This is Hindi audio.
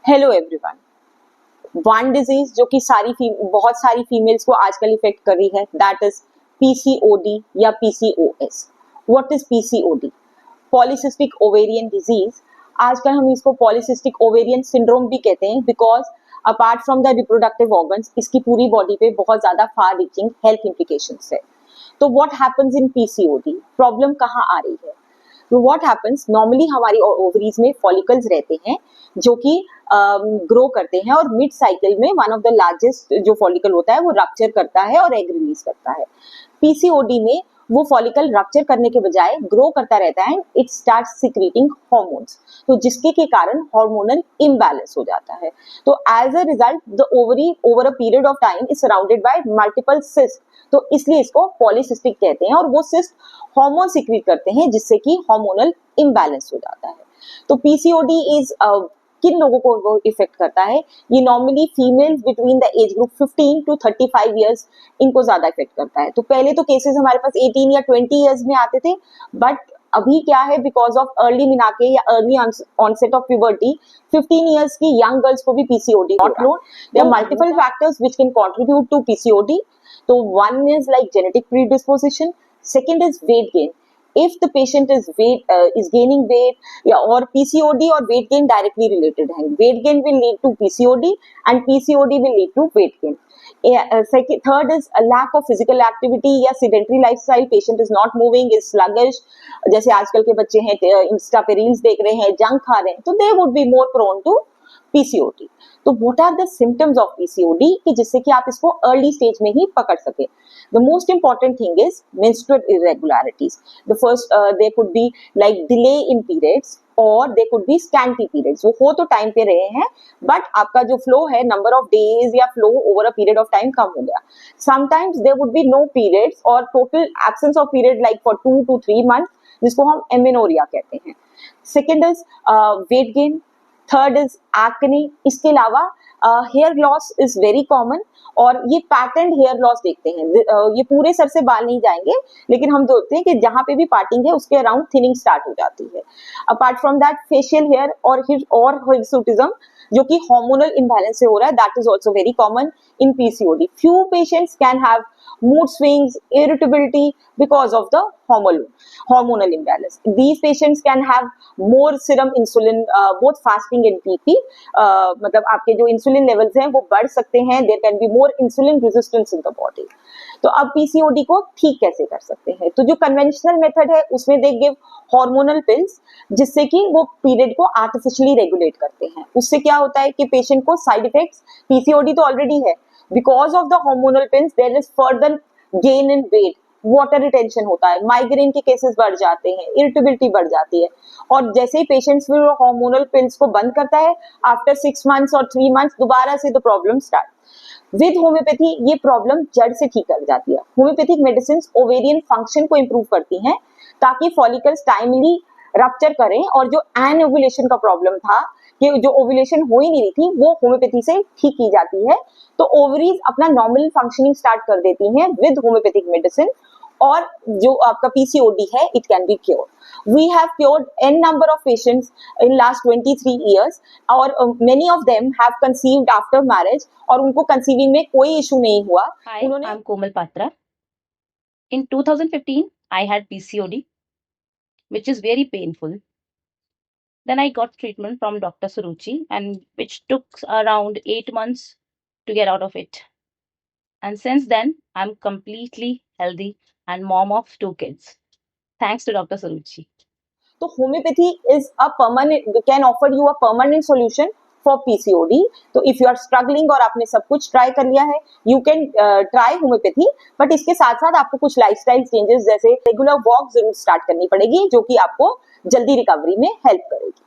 Hello everyone. वन डिजीज जो कि बहुत सारी फीमेल्स को आजकल इफेक्ट कर रही है, दैट इज पीसीओडी या PCOS. What is PCOD? Polycystic ovarian disease. आजकल हम इसको पॉलीसिस्टिक ओवेरियन सिंड्रोम भी कहते हैं, because apart from the reproductive organs इसकी पूरी बॉडी पे बहुत ज्यादा फार रीचिंग हेल्थ इम्प्लीकेशंस है। तो what happens in PCOD? Problem कहाँ आ रही है? तो व्हाट हैपेंस, नॉर्मली हमारी ओवरीज में फॉलिकल्स रहते हैं जो कि ग्रो करते हैं, और मिड साइकिल में वन ऑफ द लार्जेस्ट जो फॉलिकल होता है वो रप्चर करता है और एग रिलीज करता है। पीसीओडी में वो फॉलिकल रप्चर करने के बजाय ग्रो करता रहता है, इट स्टार्ट सिक्रीटिंग हॉर्मोन्स, तो जिसके के कारण हार्मोनल इम्बैलेंस हो जाता है। तो as a result the ovary over a period of time is surrounded by multiple cyst, तो इसलिए इसको पॉलीसिस्टिक कहते हैं, और वो सिस्ट हार्मोन सिक्रीट करते हैं जिससे कि हार्मोनल इम्बैलेंस हो जाता है। तो पीसीओडी इज किन लोगों को वो इफेक्ट करता है? ये normally females between the age group 15 to 35 years, इनको ज्यादा इफेक्ट करता है। तो पहले तो केसेस हमारे पास 18 या 20 इयर्स में आते थे, बट अभी क्या है, बिकॉज ऑफ अर्ली मिनाके या early onset of puberty 15 years की यंग गर्ल्स को भी पीसीओडी हो रहा है। There are multiple factors which can contribute to PCOD. तो one is like genetic predisposition, second is weight gain. If the patient is gaining weight or PCOD or weight gain directly related है, weight gain will lead to PCOD and PCOD will lead to weight gain. Third is a lack of physical activity या sedentary lifestyle, patient is not moving, is sluggish, जैसे आजकल के बच्चे हैं इंस्टा पे रील्स देख रहे हैं, जंक खा रहे हैं, तो they would be more prone to PCOD. तो what are the symptoms of PCOD कि जिससे कि आप इसको अर्ली स्टेज में ही पकड़ सके? The most important thing is menstrual irregularities. The first there could be like delay in periods or there could be scanty periods. वो हो तो टाइम पे रहे हैं, बट आपका जो फ्लो है, नंबर ऑफ डेज या flow over a period of time कम हो गया। Sometimes there would be no periods or total absence of period like for 2 to 3 months, जिसको हम एमेनोरिया कहते हैं। Second is weight gain. Third is acne. इसके अलावा hair loss is very common, और ये पैटर्न हेयर लॉस देखते हैं। ये पूरे सर से बाल नहीं जाएंगे, लेकिन हम देखते हैं कि जहां पे भी पार्टिंग है उसके अराउंड थिनिंग स्टार्ट हो जाती है। Apart from that facial hair और हिरसुटिज्म जो कि हार्मोनल इम्बैलेंस से हो रहा है, that is also very common in PCOD. Few patients can have mood swings, irritability because of the hormonal imbalance. These patients can have more serum insulin, both fasting and PP. मतलब आपके जो इंसुलिन लेवल्स हैं वो बढ़ सकते हैं, there can be more insulin resistance in the body. तो अब पीसीओडी को ठीक कैसे कर सकते हैं? तो जो कन्वेंशनल मेथड है उसमें दे गिव हार्मोनल पिल्स, जिससे कि वो पीरियड को आर्टिफिशियली रेगुलेट करते हैं। उससे क्या होता है कि पेशेंट को साइड इफेक्ट्स, पीसीओडी तो ऑलरेडी है, because of the hormonal pills there is further gain in weight, water retention होता है, माइग्रेन के केसेस बढ़ जाते हैं, इरिटेबिलिटी बढ़ जाती है। और जैसे ही पेशेंट्स फिर हार्मोनल पिल्स को बंद करता है, आफ्टर 6 months और 3 months दोबारा से the problem start. With homeopathy ये प्रॉब्लम जड़ से ठीक कर जाती है। होम्योपैथिक मेडिसिन ओवेरियन फंक्शन को इंप्रूव करती हैं, ताकि फॉलिकल्स टाइमली रप्चर करें, और जो एनओव्यूलेशन का प्रॉब्लम था कि जो ओव्यूलेशन हो ही नहीं रही थी, वो होम्योपैथी से ठीक की जाती है। तो ओवरीज अपना नॉर्मल फंक्शनिंग स्टार्ट कर देती हैं विद होम्योपैथिक मेडिसिन, और जो आपका पीसीओडी है it can be cured. We have cured an number of patients in last 23 years, और many of them have conceived after marriage, और उनको कंसीविंग में कोई इशू नहीं हुआ। Hi, I'm Komal Patra. In 2015, I had PCOD, which is very painful. Then I got treatment from Dr. Suruchi, and which took around 8 months to get out of it. And since then, I'm completely healthy and mom of 2 kids. Thanks to Dr. Suruchi. तो homeopathy is a permanent, can offer you a permanent solution for PCOD. तो इफ यू आर स्ट्रगलिंग और आपने सब कुछ ट्राई कर लिया है, you can try homeopathy, but इसके साथ साथ आपको कुछ लाइफस्टाइल चेंजेस जैसे रेगुलर वॉक जरूर स्टार्ट करनी पड़ेगी, जो कि आपको जल्दी रिकवरी में हेल्प करेगी।